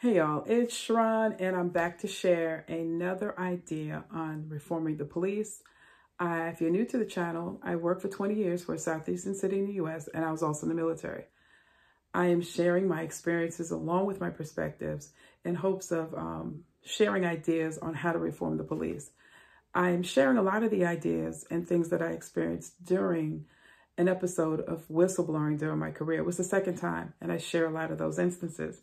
Hey y'all, it's Sharon and I'm back to share another idea on reforming the police. If you're new to the channel, I worked for 20 years for a southeastern city in the US and I was also in the military. I am sharing my experiences along with my perspectives in hopes of sharing ideas on how to reform the police. I'm sharing a lot of the ideas and things that I experienced during an episode of whistleblowing during my career. It was the second time and I share a lot of those instances.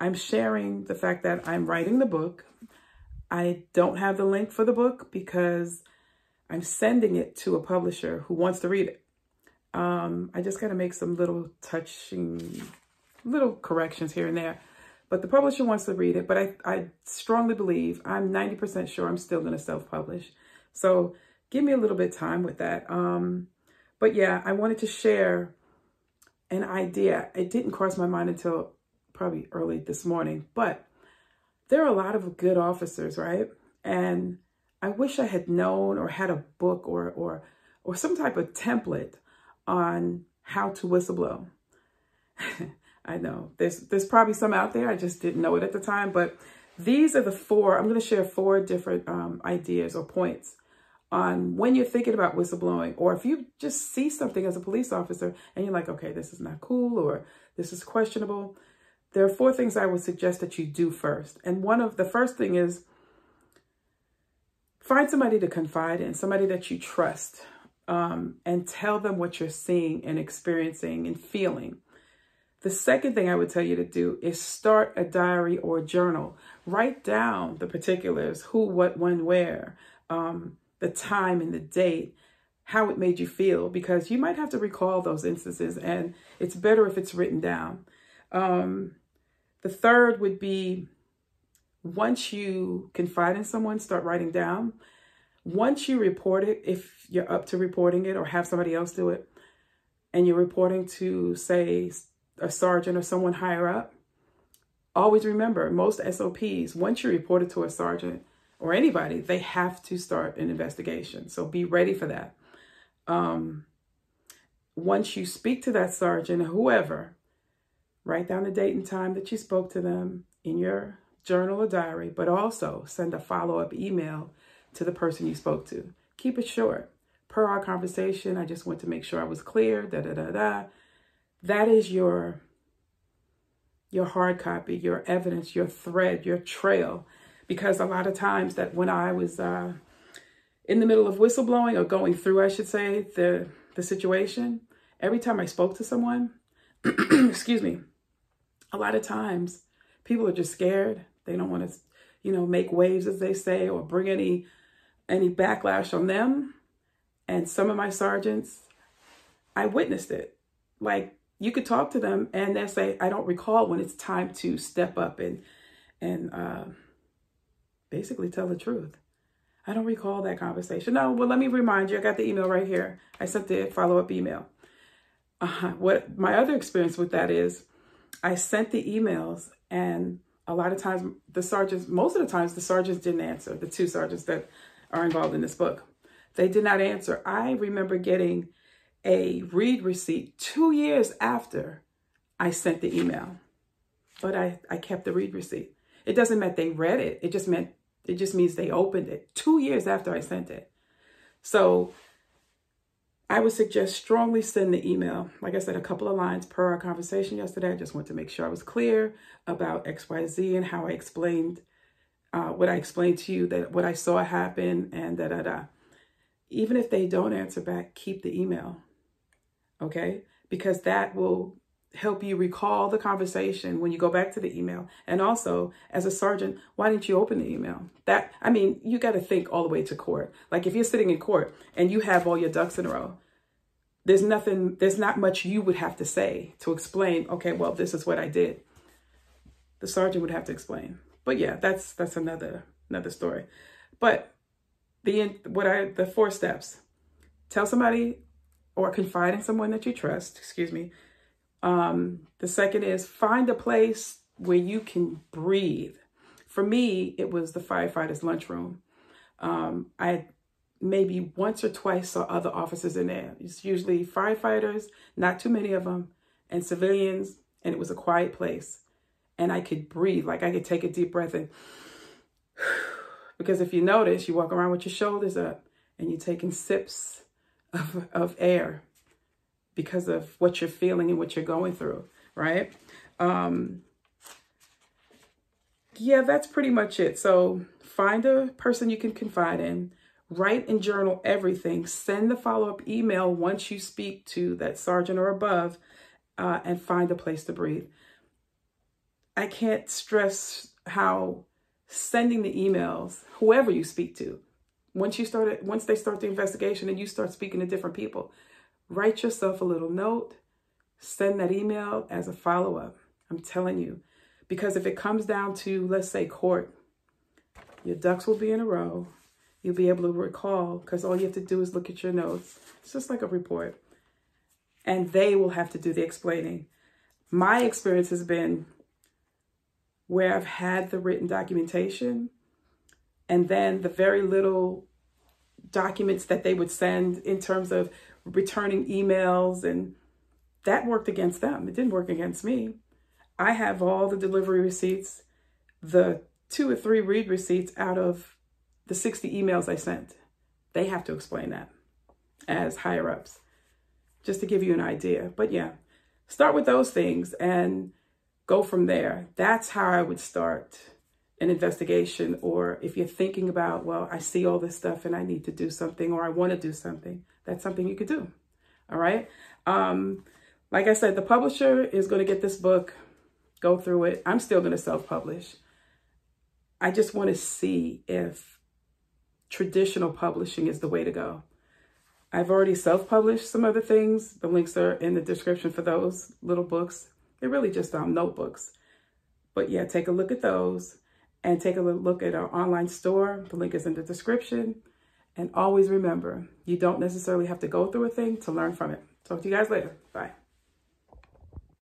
I'm sharing the fact that I'm writing the book. I don't have the link for the book because I'm sending it to a publisher who wants to read it. I just got to make some little corrections here and there, but the publisher wants to read it. But I strongly believe, I'm 90% sure I'm still going to self-publish. So give me a little bit of time with that. But yeah, I wanted to share an idea. It didn't cross my mind until probably early this morning, but there are a lot of good officers, right? And I wish I had known or had a book or some type of template on how to whistleblow. I know there's probably some out there. I just didn't know it at the time, but these are the four. I'm going to share four different ideas or points on when you're thinking about whistleblowing, or if you just see something as a police officer and you're like, okay, this is not cool or this is questionable. There are four things I would suggest that you do first. And the first thing is find somebody to confide in, somebody that you trust, and tell them what you're seeing and experiencing and feeling. The second thing I would tell you to do is start a diary or a journal. Write down the particulars, who, what, when, where, the time and the date, how it made you feel, because you might have to recall those instances and it's better if it's written down. The third would be, once you confide in someone, start writing down. Once you report it, if you're up to reporting it or have somebody else do it, and you're reporting to, say, a sergeant or someone higher up, always remember, most SOPs, once you report it to a sergeant or anybody, they have to start an investigation. So be ready for that. Once you speak to that sergeant or whoever, write down the date and time that you spoke to them in your journal or diary, but also send a follow-up email to the person you spoke to. Keep it short. Per our conversation, I just want to make sure I was clear, That is your hard copy, your evidence, your thread, your trail. Because a lot of times that when I was in the middle of whistleblowing, or going through, I should say, the situation, every time I spoke to someone, excuse me, a lot of times people are just scared. They don't want to, make waves, as they say, or bring any backlash on them. And some of my sergeants, I witnessed it. Like, you could talk to them and they'll say, I don't recall, when it's time to step up and basically tell the truth. I don't recall that conversation. No, well, let me remind you, I got the email right here. I sent the follow-up email. What my other experience with that is, I sent the emails and a lot of times most of the times the sergeants didn't answer, the two sergeants that are involved in this book. They did not answer. I remember getting a read receipt 2 years after I sent the email, but I kept the read receipt. It doesn't mean they read it. It just means they opened it 2 years after I sent it. So I would suggest strongly send the email. Like I said, a couple of lines per our conversation yesterday. I just want to make sure I was clear about XYZ and how I explained what I explained to you, that what I saw happen, and Even if they don't answer back, keep the email, okay? Because that will help you recall the conversation when you go back to the email. And also, as a sergeant, why didn't you open the email? You got to think all the way to court. Like, if you're sitting in court and you have all your ducks in a row, there's not much you would have to say to explain, okay, well, this is what I did. The sergeant would have to explain. But yeah, that's another story. But the 4 steps: tell somebody or confide in someone that you trust, excuse me. The second is find a place where you can breathe. For me, it was the firefighter's lunchroom. I maybe once or twice saw other officers in there. It's usually firefighters, not too many of them, and civilians, and it was a quiet place. and I could breathe, like I could take a deep breath in. Because if you notice, you walk around with your shoulders up and you're taking sips of air because of what you're feeling and what you're going through, right? Yeah, that's pretty much it. So find a person you can confide in, write and journal everything, send the follow-up email once you speak to that sergeant or above, and find a place to breathe. I can't stress how sending the emails, whoever you speak to, once they start the investigation and you start speaking to different people, write yourself a little note, send that email as a follow-up. I'm telling you, because if it comes down to, let's say, court, your ducks will be in a row. You'll be able to recall, because all you have to do is look at your notes. It's just like a report. And they will have to do the explaining. My experience has been where I've had the written documentation and then the very little documents that they would send in terms of returning emails, and that worked against them. It didn't work against me. I have all the delivery receipts, the 2 or 3 read receipts out of the 60 emails I sent. They have to explain that as higher ups, just to give you an idea. But yeah, start with those things and go from there. That's how I would start an investigation. Or if you're thinking about, well, I see all this stuff and I need to do something, or I want to do something, that's something you could do. All right. Like I said, the publisher is going to get this book, go through it. I'm still going to self-publish. I just want to see if traditional publishing is the way to go. I've already self-published some other things. The links are in the description for those little books. They're really just notebooks. But yeah, take a look at those and take a look at our online store. The link is in the description. And always remember, you don't necessarily have to go through a thing to learn from it. Talk to you guys later. Bye.